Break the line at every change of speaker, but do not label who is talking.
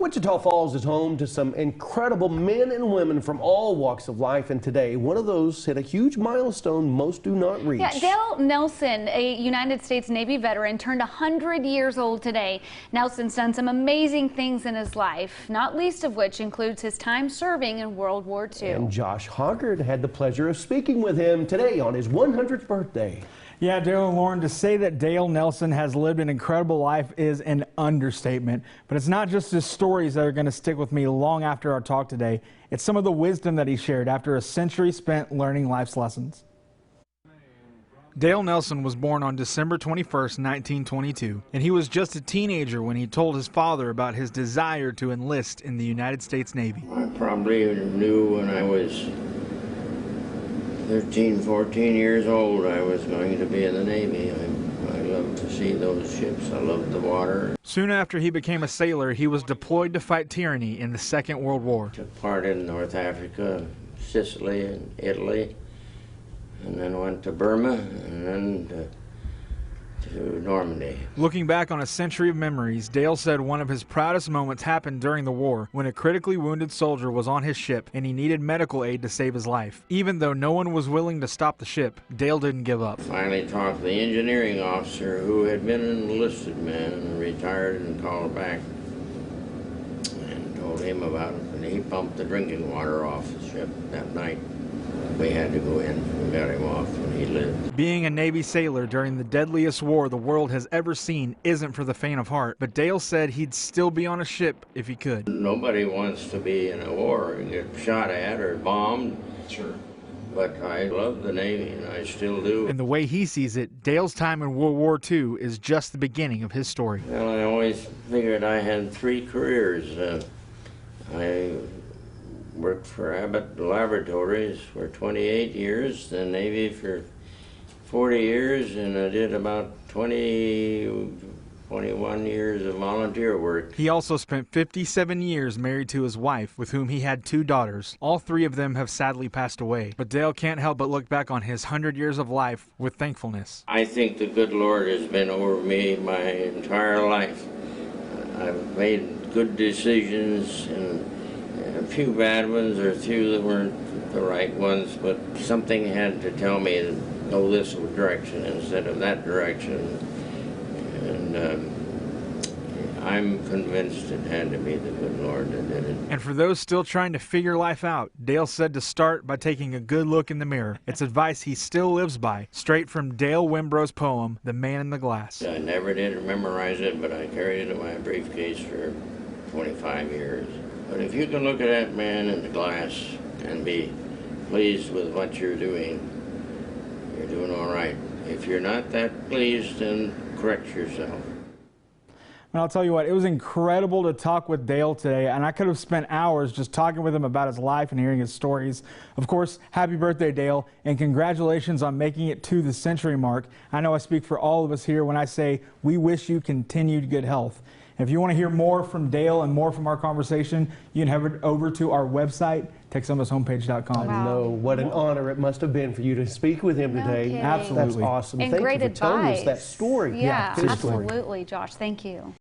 Wichita Falls is home to some incredible men and women from all walks of life, and today one of those hit a huge milestone most do not reach.
Yeah, Dale Nelson, a United States Navy veteran, turned 100 years old today. Nelson's done some amazing things in his life, not least of which includes his time serving in World War II.
And Josh Hoggard had the pleasure of speaking with him today on his 100th birthday.
Yeah, Dale and Lauren, to say that Dale Nelson has lived an incredible life is an understatement. But it's not just his stories that are going to stick with me long after our talk today. It's some of the wisdom that he shared after a century spent learning life's lessons. Dale Nelson was born on December 21st, 1922, and he was just a teenager when he told his father about his desire to enlist in the United States Navy.
I probably knew when I was 13, 14 years old I was going to be in the Navy. I loved to see those ships. I loved the water.
Soon after he became a sailor, he was deployed to fight tyranny in the Second World War.
Took part in North Africa, Sicily, and Italy, and then went to Burma, and then to Normandy.
Looking back on a century of memories, Dale said one of his proudest moments happened during the war when a critically wounded soldier was on his ship and he needed medical aid to save his life. Even though no one was willing to stop the ship, Dale didn't give up.
Finally talked to the engineering officer who had been an enlisted man and retired and called back and told him about it, and he pumped the drinking water off the ship that night. We had to go in and got him off, and he lived.
Being a Navy sailor during the deadliest war the world has ever seen isn't for the faint of heart, but Dale said he'd still be on a ship if he could.
Nobody wants to be in a war and get shot at or bombed.
Sure.
But I love the Navy, and I still do.
And the way he sees it, Dale's time in World War II is just the beginning of his story.
Well, I always figured I had three careers. I worked for Abbott Laboratories for 28 years, the Navy for 40 years, and I did about 21 years of volunteer work.
He also spent 57 years married to his wife, with whom he had 2 daughters. All 3 of them have sadly passed away, but Dale can't help but look back on his 100 years of life with thankfulness.
I think the good Lord has been over me my entire life. I've made good decisions, and a few bad ones, or a few that weren't the right ones, but something had to tell me to go this direction instead of that direction. And I'm convinced it had to be the good Lord that did it.
And for those still trying to figure life out, Dale said to start by taking a good look in the mirror. It's advice he still lives by, straight from Dale Wimbro's poem, The Man in the Glass.
I never did memorize it, but I carried it in my briefcase for 25 years. But if you can look at that man in the glass and be pleased with what you're doing all right. If you're not that pleased, then correct yourself.
And I'll tell you what, it was incredible to talk with Dale today, and I could have spent hours just talking with him about his life and hearing his stories. Of course, happy birthday, Dale, and congratulations on making it to the century mark. I know I speak for all of us here when I say we wish you continued good health. If you want to hear more from Dale and more from our conversation, you can head over to our website, Texomashomepage.com.
I know what an honor it must have been for you to speak with him today.
Absolutely.
That's awesome.
And
Thank
great
you for telling us
advice.
that story.
Yeah,
his story.
absolutely, Josh. Thank you.